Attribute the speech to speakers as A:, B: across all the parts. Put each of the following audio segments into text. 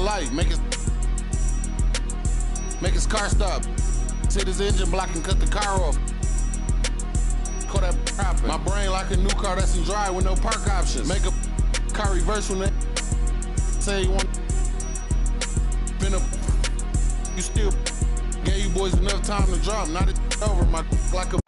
A: light. Make his car stop. Hit his engine block and cut the car off. Call that propping. My brain like a new car that's in drive with no park options. Make a car reverse when they say you want. Been up. You still gave you boys enough time to drop. Not it over. My like a.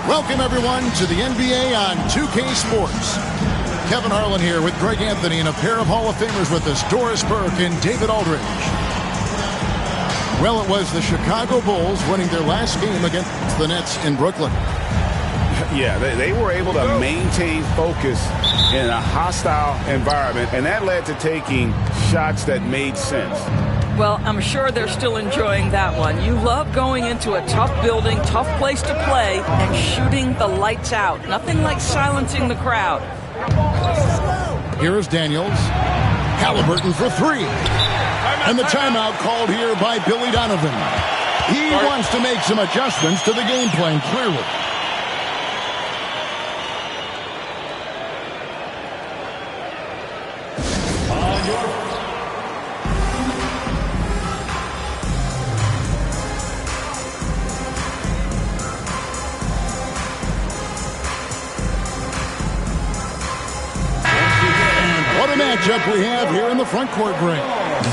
B: Welcome, everyone, to the NBA on 2K Sports. Kevin Harlan here with Greg Anthony and a pair of Hall of Famers with us, Doris Burke and David Aldridge. Well, it was the Chicago Bulls winning their last game against the Nets in Brooklyn.
C: Yeah, they were able to maintain focus in a hostile environment, and that led to taking shots that made sense.
D: Well, I'm sure they're still enjoying that one. You love going into a tough building, tough place to play, and shooting the lights out. Nothing like silencing the crowd.
B: Here is Daniels. Halliburton for three. And the timeout called here by Billy Donovan. He wants to make some adjustments to the game plan, clearly. Matchup we have here in the front court, Greg.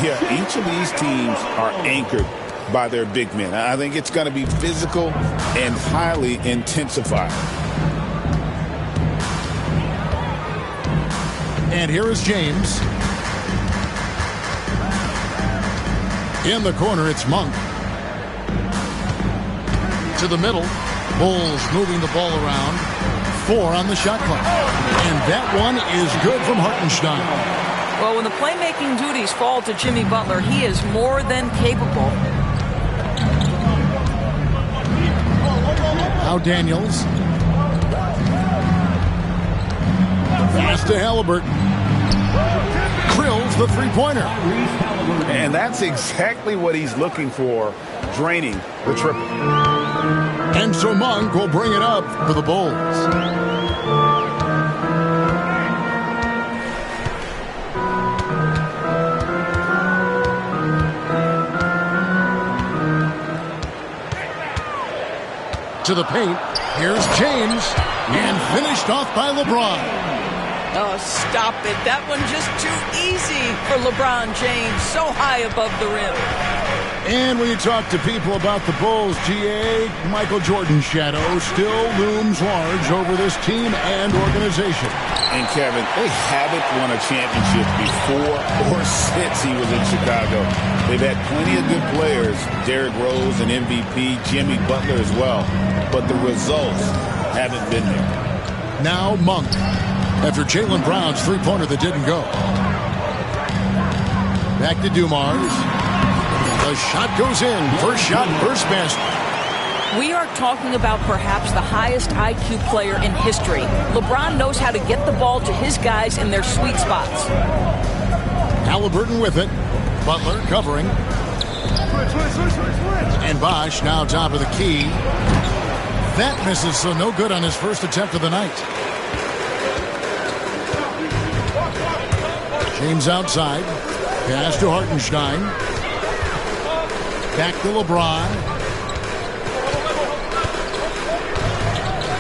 C: Yeah, each of these teams are anchored by their big men. I think it's going to be physical and highly intensified.
B: And here is James. In the corner, it's Monk. To the middle. Bulls moving the ball around. 4 on the shot clock. And that one is good from Hartenstein.
D: Well, when the playmaking duties fall to Jimmy Butler, he is more than capable.
B: Now Daniels. Pass to Halliburton. Krills the three-pointer.
C: And that's exactly what he's looking for, draining the triple.
B: And so Monk will bring it up for the Bulls. To the paint. Here's James. And finished off by LeBron.
D: Oh, stop it. That one just too easy for LeBron James. So high above the rim.
B: And when you talk to people about the Bulls, GA, Michael Jordan's shadow still looms large over this team and organization.
C: And Kevin, they haven't won a championship before or since he was in Chicago. They've had plenty of good players, Derrick Rose and MVP, Jimmy Butler as well. But the results haven't been there.
B: Now Monk, after Jaylen Brown's three-pointer that didn't go. Back to Dumars. The shot goes in. First shot, first basket.
D: We are talking about perhaps the highest IQ player in history. LeBron knows how to get the ball to his guys in their sweet spots.
B: Halliburton with it. Butler covering. And Bosch now top of the key. That misses, so no good on his first attempt of the night. James outside. Pass to Hartenstein. Back to LeBron.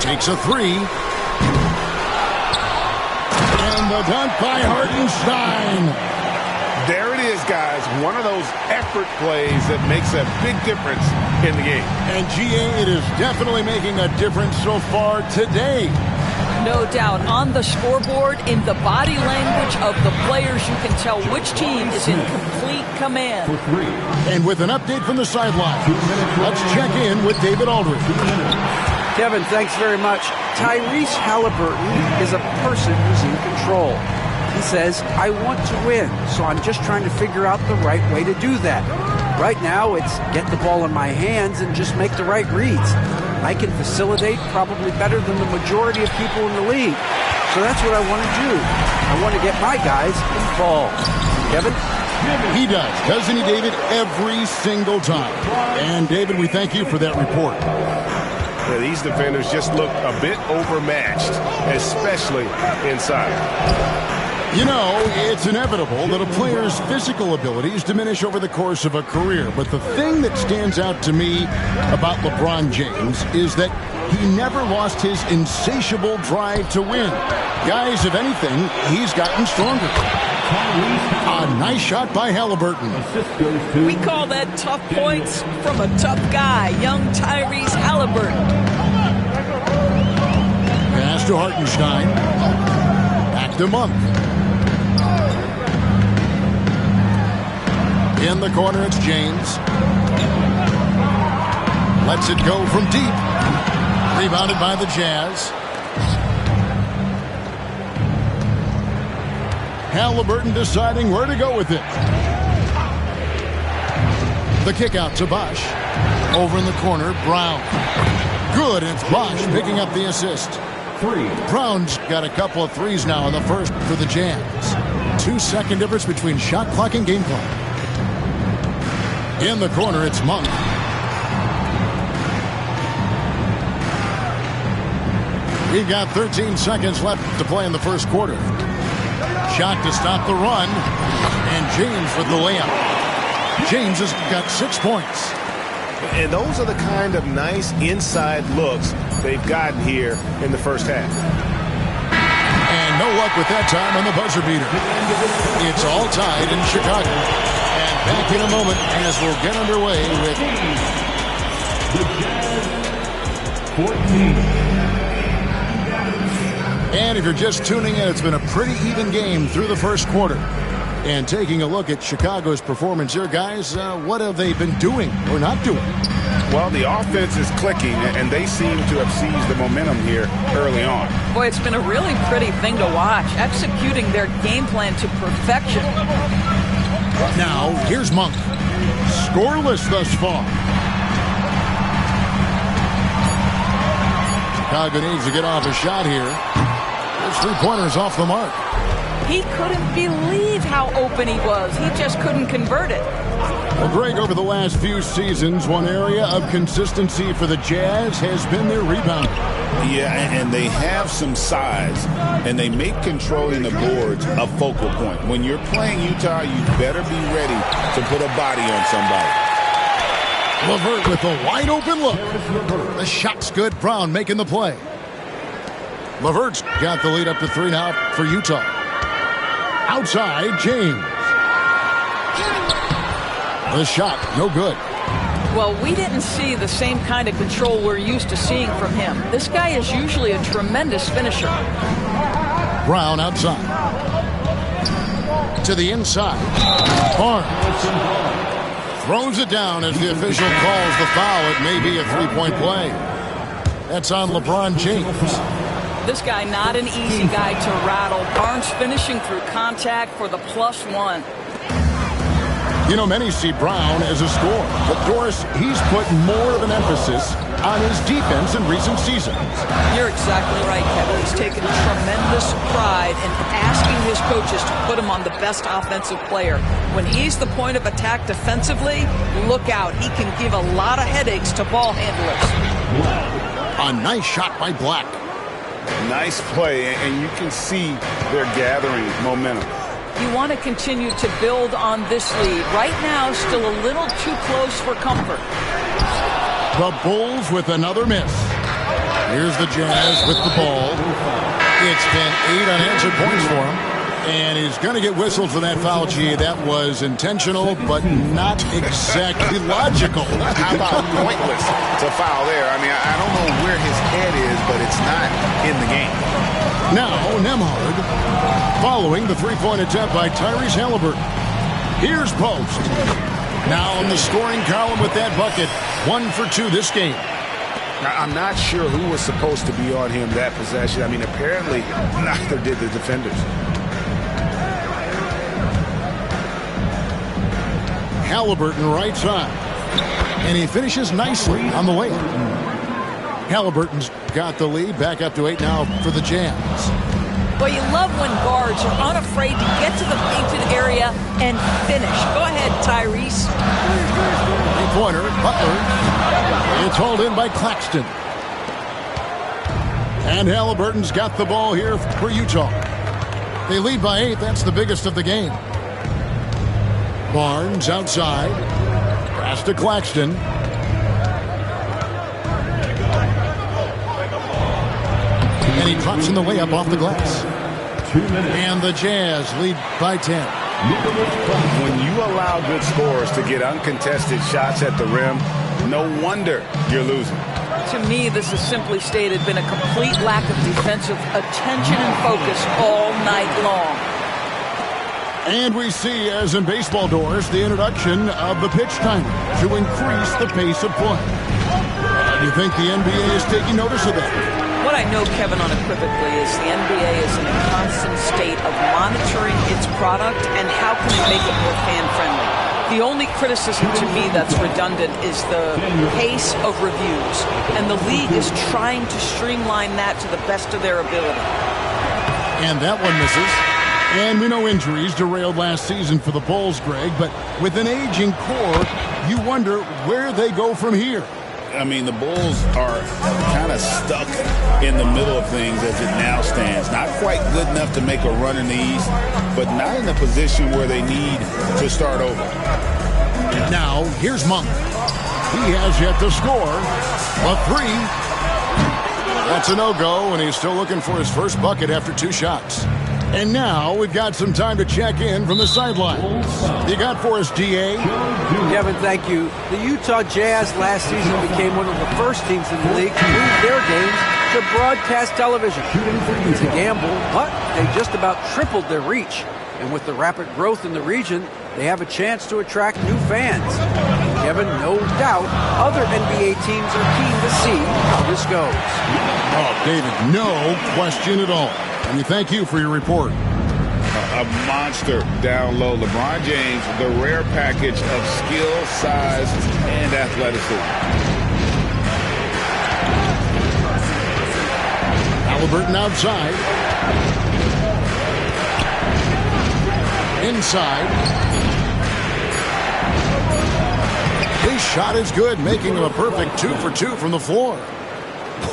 B: Takes a three. And the dunk by Hartenstein.
E: There it is, guys. One of those effort plays that makes a big difference in the game.
B: And GA, it is definitely making a difference so far today.
D: No doubt. On the scoreboard, in the body language of the players, you can tell which team is in complete command.
B: And with an update from the sideline, let's check in with David Aldridge.
F: Kevin, thanks very much. Tyrese Halliburton is a person who's in control. He says, I want to win, so I'm just trying to figure out the right way to do that. Right now, it's get the ball in my hands and just make the right reads. I can facilitate probably better than the majority of people in the league. So that's what I want to do. I want to get my guys involved. Kevin?
B: He does, doesn't he, David? Every single time. And, David, we thank you for that report.
E: Yeah, these defenders just look a bit overmatched, especially inside.
B: You know, it's inevitable that a player's physical abilities diminish over the course of a career. But the thing that stands out to me about LeBron James is that he never lost his insatiable drive to win. Guys, if anything, he's gotten stronger. A nice shot by Halliburton.
D: We call that tough points from a tough guy, young Tyrese Halliburton.
B: Pass to Hartenstein. Back to Monk. In the corner, it's James. Lets it go from deep. Rebounded by the Jazz. Halliburton deciding where to go with it. The kick out to Bosch. Over in the corner, Brown. Good, and it's Bosch picking up the assist. Brown's got a couple of threes now in the first for the Jazz. 2-second difference between shot clock and game clock. In the corner, it's Monk. We've got 13 seconds left to play in the first quarter. Shot to stop the run. And James with the layup. James has got 6 points.
E: And those are the kind of nice inside looks they've gotten here in the first half.
B: And no luck with that time on the buzzer beater. It's all tied in Chicago. And back in a moment as we'll get underway with the Jazz 14. And if you're just tuning in, it's been a pretty even game through the first quarter. And taking a look at Chicago's performance here, guys, what have they been doing or not doing?
E: Well, the offense is clicking, and they seem to have seized the momentum here early on.
D: Boy, it's been a really pretty thing to watch, executing their game plan to perfection.
B: Now, here's Monk. Scoreless thus far. Chicago needs to get off a shot here. Those three-pointers off the mark.
D: He couldn't believe how open he was. He just couldn't convert it.
B: Well, Greg, over the last few seasons, one area of consistency for the Jazz has been their rebounding.
C: Yeah, and they have some size, and they make controlling the boards a focal point. When you're playing Utah, you better be ready to put a body on somebody.
B: LeVert with a wide-open look. The shot's good. Brown making the play. LeVert's got the lead up to 3 now for Utah. Outside, James. The shot, no good.
D: Well, we didn't see the same kind of control we're used to seeing from him. This guy is usually a tremendous finisher.
B: Brown outside. To the inside. Barnes throws it down as the official calls the foul. It may be a three-point play. That's on LeBron James.
D: This guy, not an easy guy to rattle. Barnes finishing through contact for the +1.
B: You know, many see Brown as a scorer, but Doris, he's put more of an emphasis on his defense in recent seasons.
D: You're exactly right, Kevin. He's taken tremendous pride in asking his coaches to put him on the best offensive player. When he's the point of attack defensively, look out. He can give a lot of headaches to ball handlers.
B: A nice shot by Black.
C: Nice play, and you can see they're gathering momentum.
D: You want to continue to build on this lead. Right now, still a little too close for comfort.
B: The Bulls with another miss. Here's the Jazz with the ball. It's been 8 unanswered points for him. And he's going to get whistled for that foul, G. That was intentional, but not exactly logical.
C: How about pointless to foul there? I mean, I don't know where his head is, but it's not in the game.
B: Now, Nembhard, following the three-point attempt by Tyrese Halliburton. Here's Post. Now in the scoring column with that bucket. 1 for 2 this game.
C: I'm not sure who was supposed to be on him that possession. I mean, apparently neither did the defenders.
B: Halliburton right side. And he finishes nicely on the layup. Halliburton's got the lead. Back up to 8 now for the Jazz.
D: Well, you love when guards are unafraid to get to the painted area and finish. Go ahead, Tyrese.
B: Three-pointer, Butler. It's hauled in by Claxton. And Halliburton's got the ball here for Utah. They lead by 8. That's the biggest of the game. Barnes outside. Pass to Claxton. And he drops in the layup off the glass. And the Jazz lead by 10.
C: When you allow good scorers to get uncontested shots at the rim, no wonder you're losing.
D: To me, this has simply stated been a complete lack of defensive attention and focus all night long.
B: And we see, as in baseball doors, the introduction of the pitch timer to increase the pace of play. Do you think the NBA is taking notice of that?
D: What I know, Kevin, unequivocally is the NBA is in a constant state of monitoring its product and how can it make it more fan-friendly. The only criticism to me that's redundant is the pace of reviews, and the league is trying to streamline that to the best of their ability.
B: And that one misses. And we know injuries derailed last season for the Bulls, Greg, but with an aging core, you wonder where they go from here.
C: I mean, the Bulls are kind of stuck in the middle of things as it now stands. Not quite good enough to make a run in the East, but not in a position where they need to start over.
B: Now, here's Monk. He has yet to score. A 3. That's a no-go, and he's still looking for his first bucket after 2 shots. And now we've got some time to check in from the sidelines. You got for us, D.A.?
F: Kevin, thank you. The Utah Jazz last season became one of the first teams in the league to move their games to broadcast television. It's a gamble, but they just about tripled their reach. And with the rapid growth in the region, they have a chance to attract new fans. Kevin, no doubt, other NBA teams are keen to see how this goes.
B: Oh, David, no question at all. And we thank you for your report.
C: A monster down low. LeBron James, the rare package of skill, size, and athleticism.
B: Halliburton outside. Inside. His shot is good, making him a perfect 2 for 2 from the floor.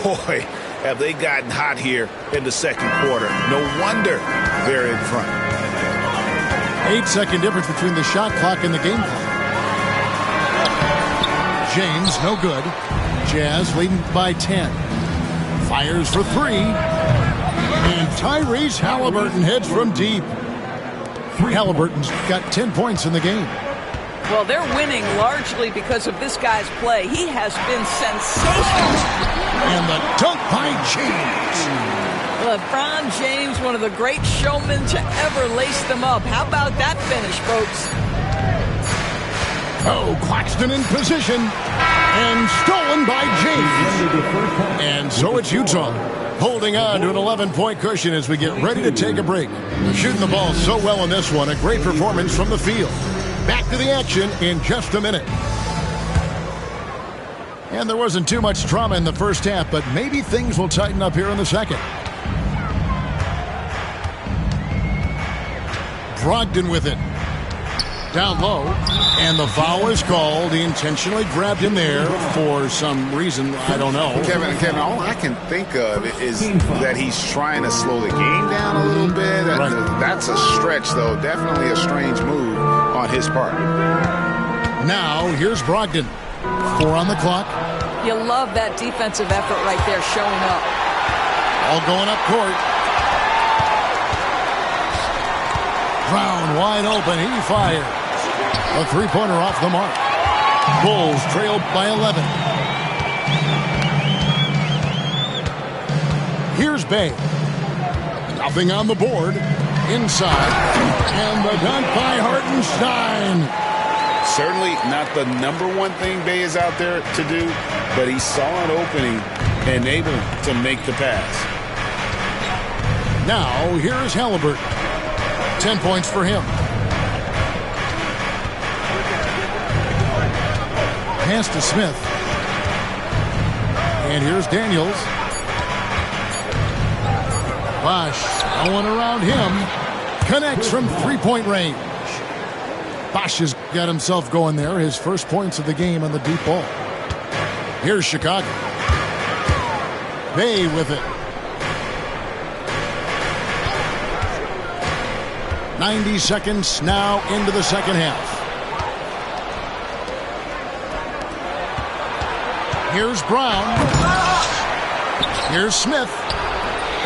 C: Boy, have they gotten hot here in the second quarter. No wonder they're in front.
B: 8-second difference between the shot clock and the game clock. James, no good. Jazz leading by 10. Fires for 3. And Tyrese Halliburton heads from deep. Halliburton's got 10 points in the game.
D: Well, they're winning largely because of this guy's play. He has been sensational.
B: And the dunk by James.
D: LeBron James, one of the great showmen to ever lace them up. How about that finish, folks?
B: Oh, Claxton in position. And stolen by James. And so it's Utah, holding on to an 11-point cushion as we get ready to take a break. Shooting the ball so well in this one. A great performance from the field. Back to the action in just a minute. And there wasn't too much drama in the first half, but maybe things will tighten up here in the second. Brogdon with it. Down low. And the foul is called. He intentionally grabbed him there for some reason. I don't know.
C: Kevin, all I can think of is that he's trying to slow the game down a little bit.
B: Right.
C: That's a stretch, though. Definitely a strange move on his part.
B: Now, here's Brogdon. 4 on the clock.
D: You love that defensive effort right there showing up.
B: All going up court. Brown wide open. He fires. A three-pointer off the mark. Bulls trailed by 11. Here's Bay. Nothing on the board. Inside. And the dunk by Hartenstein.
C: Certainly not the number one thing Bay is out there to do, but he saw an opening and able to make the pass.
B: Now, here's Halliburton. 10 points for him. Pass to Smith. And here's Daniels. Bosh going around him. Connects from three-point range. Bosh has got himself going there. His first points of the game on the deep ball. Here's Chicago. Bay with it. 90 seconds now into the second half. Here's Brown. Here's Smith.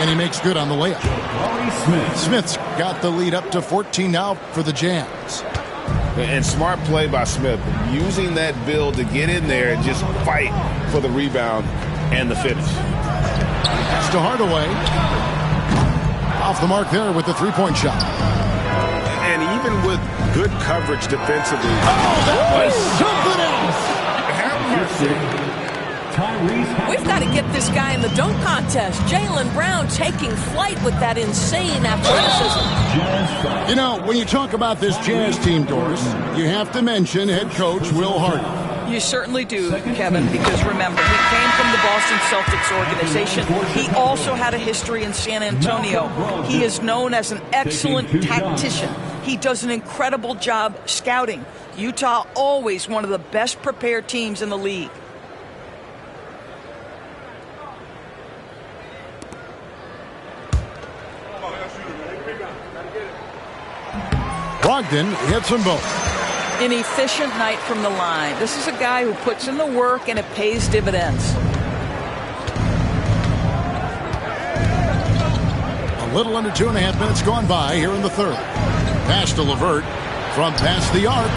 B: And he makes good on the layup. Smith's got the lead up to 14 now for the Jazz.
C: And smart play by Smith, using that build to get in there and just fight for the rebound and the finish.
B: Pass to Hardaway. Off the mark there with the three-point shot.
E: And even with good coverage defensively.
B: Oh, that was something else.
D: We've got to get this guy in the dunk contest. Jaylen Brown taking flight with that insane athleticism.
B: You know, when you talk about this Jazz team, Doris, you have to mention head coach Will Hardy.
D: You certainly do, Kevin, because remember, he came from the Boston Celtics organization. He also had a history in San Antonio. He is known as an excellent tactician. He does an incredible job scouting. Utah always one of the best prepared teams in the league.
B: Brogdon hits them both.
D: An efficient night from the line. This is a guy who puts in the work and it pays dividends.
B: A little under 2.5 minutes gone by here in the third. Pass to LeVert from past the arc.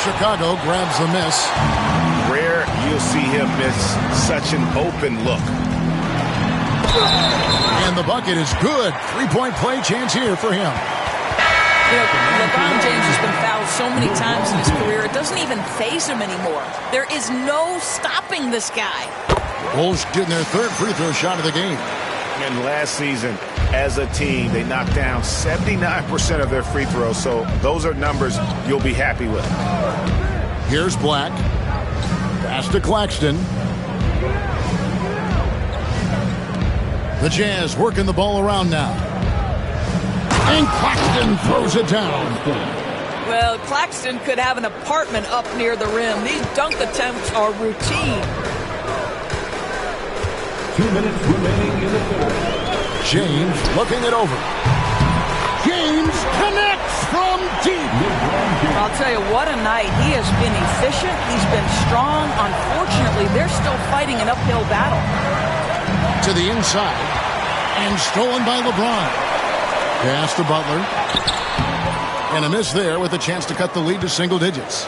B: Chicago grabs the miss.
C: Rare you'll see him miss such an open look.
B: And the bucket is good. Three-point play chance here for him.
D: You know, LeBron James has been fouled so many times in his career, it doesn't even faze him anymore. There is no stopping this guy.
B: Bulls getting their third free throw shot of the game.
C: And last season, as a team, they knocked down 79% of their free throws, so those are numbers you'll be happy with.
B: Here's Black. Pass to Claxton. The Jazz working the ball around now. And Claxton throws it down.
D: Well, Claxton could have an apartment up near the rim. These dunk attempts are routine.
G: 2 minutes remaining in the third.
B: James looking it over. James connects from deep.
D: I'll tell you, what a night. He has been efficient. He's been strong. Unfortunately, they're still fighting an uphill battle.
B: To the inside. And stolen by LeBron. Pass to Butler. And a miss there with a chance to cut the lead to single digits.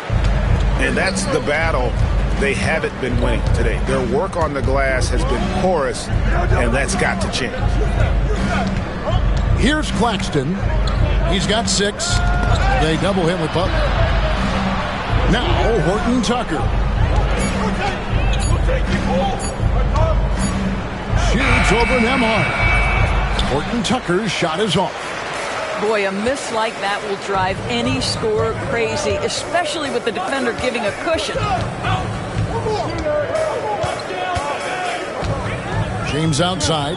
C: And that's the battle they haven't been winning today. Their work on the glass has been porous, and that's got to change.
B: Here's Claxton. He's got 6. They double him with Butler. Now Horton Tucker. Shoots over Nembhard. Horton Tucker's shot is off.
D: Boy, a miss like that will drive any scorer crazy, especially with the defender giving a cushion.
B: James outside.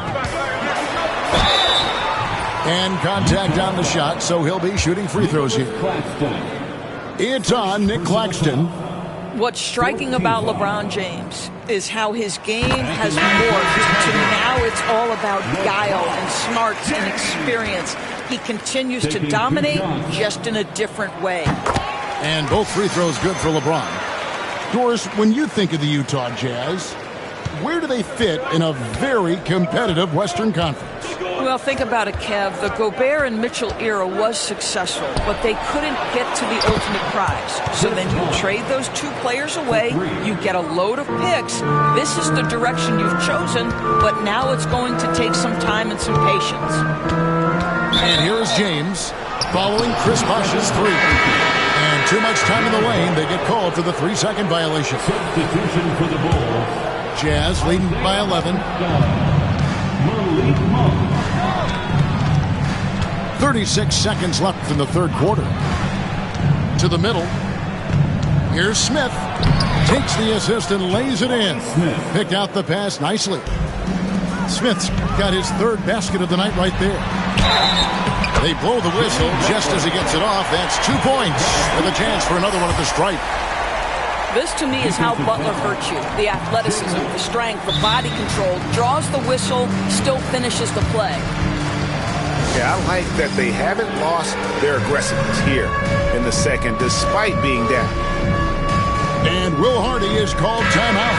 B: And contact on the shot, so he'll be shooting free throws here. It's on Nick Claxton.
D: What's striking about LeBron James is how his game has morphed to now it's all about guile and smarts and experience. He continues to dominate just in a different way.
B: And both free throws good for LeBron. Doris, when you think of the Utah Jazz, where do they fit in a very competitive Western Conference?
D: Well, think about it, Kev. The Gobert and Mitchell era was successful, but they couldn't get to the ultimate prize. So then you trade those two players away, you get a load of picks. This is the direction you've chosen, but now it's going to take some time and some patience.
B: And here's James following Chris Bosh's three. And too much time in the lane, they get called for the 3-second violation.
G: Substitution for the Bulls.
B: Jazz leading by 11. 36 seconds left in the third quarter. To the middle. Here's Smith. Takes the assist and lays it in. Picked out the pass nicely. Smith's got his third basket of the night right there. They blow the whistle just as he gets it off. That's 2 points with a chance for another one at the stripe.
D: This, to me, is how Butler hurts you. The athleticism, the strength, the body control, draws the whistle, still finishes the play.
C: Yeah, I like that they haven't lost their aggressiveness here in the second, despite being down.
B: And Will Hardy is called timeout.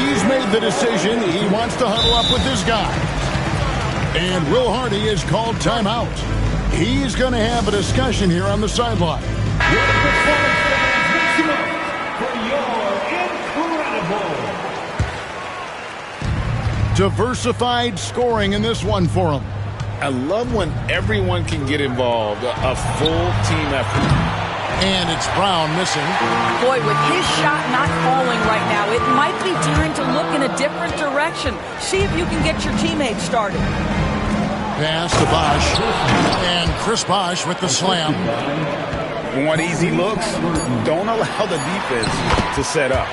B: He's made the decision. He wants to huddle up with his guy. And Will Hardy is called timeout. He's going to have a discussion here on the sideline. Diversified scoring in this one for him.
C: I love when everyone can get involved, a full team effort.
B: And it's Brown missing.
D: Boy, with his shot not falling right now, it might be time to look in a different direction. See if you can get your teammates started.
B: Pass to Bosh. And Chris Bosh with the slam.
C: Want easy looks? Don't allow the defense to set up.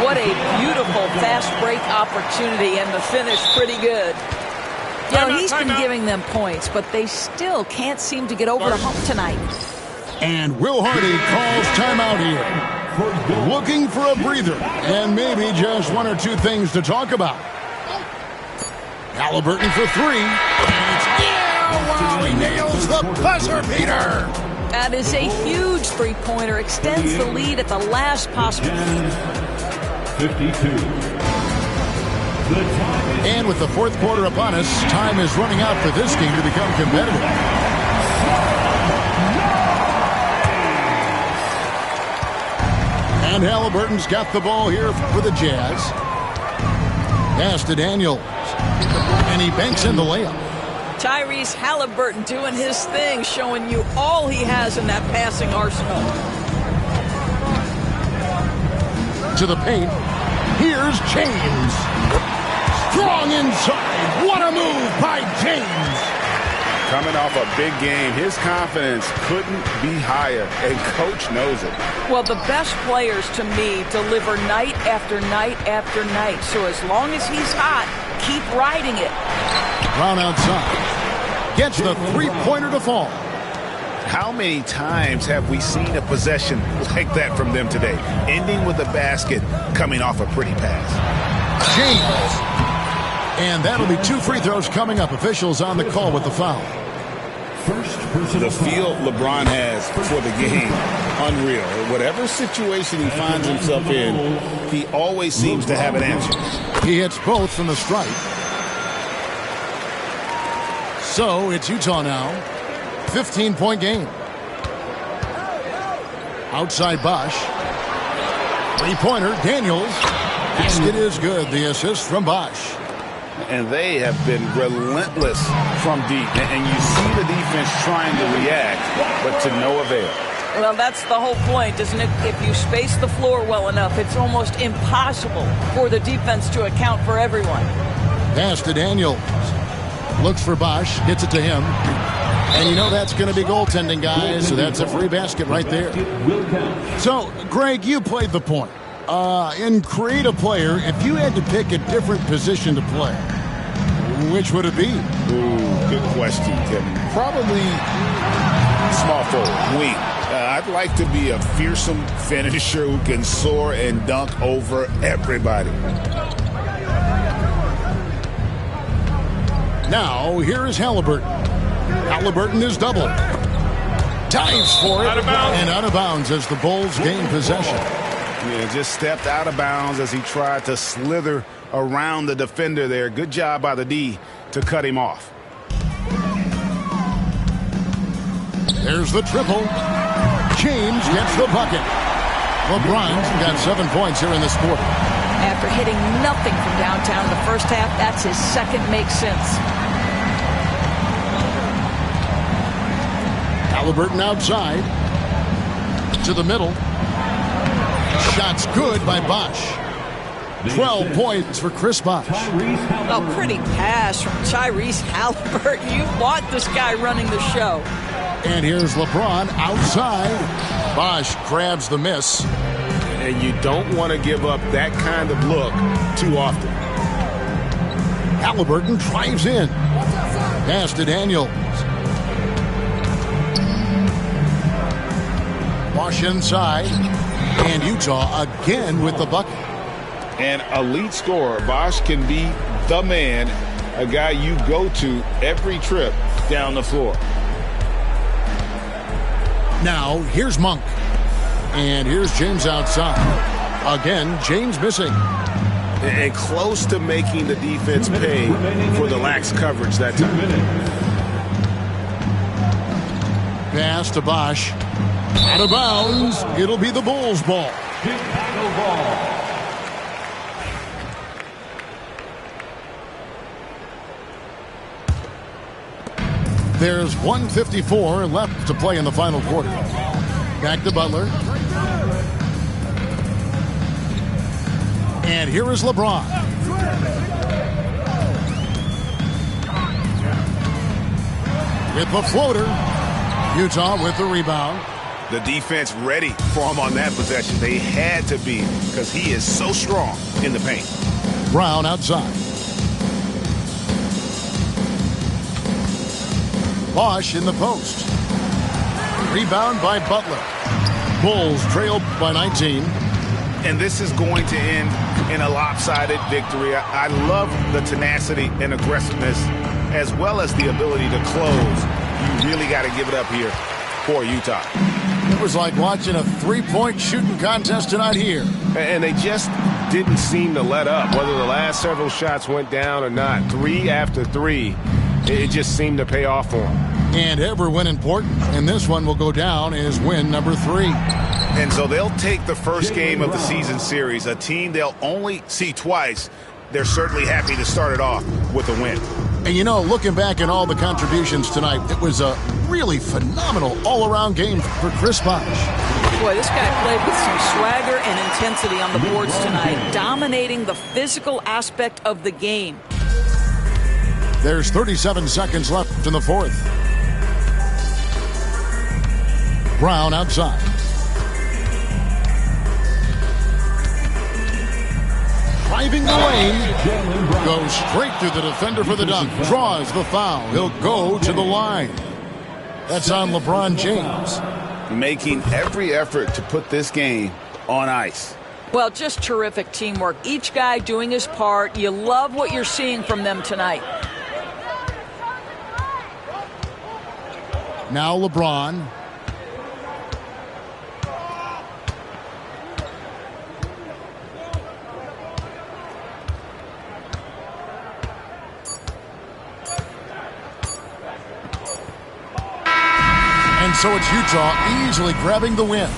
D: What a beautiful fast break opportunity, and the finish pretty good. You know, he's been giving them points, but they still can't seem to get over the hump tonight.
B: And Will Hardy calls timeout here. Looking for a breather, and maybe just one or two things to talk about. Halliburton for three. And it's wow, he nails the buzzer beater.
D: That is a huge three-pointer. Extends the lead at the last possible.
G: 52.
B: And with the fourth quarter upon us, time is running out for this game to become competitive. And Halliburton's got the ball here for the Jazz. Pass to Daniels. And he banks in the layup.
D: Tyrese Halliburton doing his thing, showing you all he has in that passing arsenal.
B: To the paint. Here's James. Strong inside. What a move by James.
C: Coming off a big game, his confidence couldn't be higher, and coach knows it.
D: Well, the best players, to me, deliver night after night after night. So as long as he's hot, keep riding it.
B: Brown outside. Gets the three-pointer to fall.
C: How many times have we seen a possession like that from them today? Ending with a basket, coming off a pretty pass.
B: James. And that'll be two free throws coming up. Officials on the call with the foul.
C: The feel LeBron has for the game, unreal. Whatever situation he finds himself in, he always seems to have an answer.
B: He hits both from the stripe. So it's Utah now. 15-point game. Outside Bosh. Three-pointer, Daniels. Basket is good. The assist from Bosh.
C: And they have been relentless from deep. And you see the defense trying to react, but to no avail.
D: Well, that's the whole point, isn't it? If you space the floor well enough, it's almost impossible for the defense to account for everyone.
B: Pass to Daniels. Looks for Bosh. Gets it to him. And you know that's going to be goaltending, guys, so that's a free basket right there. So, Greg, you played the point. In Create a Player, if you had to pick a different position to play, which would it be?
C: Ooh, good question, Kevin. Probably small forward, wing. I'd like to be a fearsome finisher who can soar and dunk over everybody.
B: Now, here is Halliburton. Halliburton is doubled. Dives for it. And out of bounds as the Bulls gain possession.
C: Yeah, just stepped out of bounds as he tried to slither around the defender there. Good job by the D to cut him off.
B: There's the triple. James gets the bucket. LeBron's got 7 points here in this quarter.
D: After hitting nothing from downtown in the first half, that's his second make since.
B: Halliburton outside. To the middle. Shot's good by Bosh. 12 points for Chris Bosh.
D: Oh, pretty pass from Tyrese Halliburton. You want this guy running the show.
B: And here's LeBron outside. Bosh grabs the miss.
E: And you don't want to give up that kind of look too often.
B: Halliburton drives in. Pass to Daniels. Bosh inside. And Utah again with the bucket.
C: An elite scorer. Bosh can be the man, a guy you go to every trip down the floor.
B: Now, here's Monk. And here's James outside. Again, James missing.
E: And close to making the defense pay for the lax coverage that time.
B: Pass to Bosh. Out of bounds. It'll be the Bulls' ball. There's 1:54 left to play in the final quarter. Back to Butler. And here is LeBron. With the floater. Utah with the rebound.
C: The defense ready for him on that possession. They had to be because he is so strong in the paint.
B: Brown outside. Bosh in the post. Rebound by Butler. Bulls trailed by 19.
C: And this is going to end in a lopsided victory. I love the tenacity and aggressiveness as well as the ability to close. You really got to give it up here for Utah.
B: It was like watching a three-point shooting contest tonight here.
E: And they just didn't seem to let up, whether the last several shots went down or not. 3 after 3, it just seemed to pay off for them.
B: And every win important, and this one will go down as win number 3.
C: And so they'll take the first game of the season series, a team they'll only see twice. They're certainly happy to start it off with a win.
B: And you know, looking back at all the contributions tonight, it was a really phenomenal all-around game for Chris Bosh.
D: Boy, this guy played with some swagger and intensity on the boards tonight, dominating the physical aspect of the game.
B: There's 37 seconds left in the fourth. Brown outside. Driving the lane, goes straight through the defender for the dunk, draws the foul. He'll go to the line. That's on LeBron James.
C: Making every effort to put this game on ice.
D: Well, just terrific teamwork. Each guy doing his part. You love what you're seeing from them tonight.
B: Now LeBron. And so it's Utah easily grabbing the win.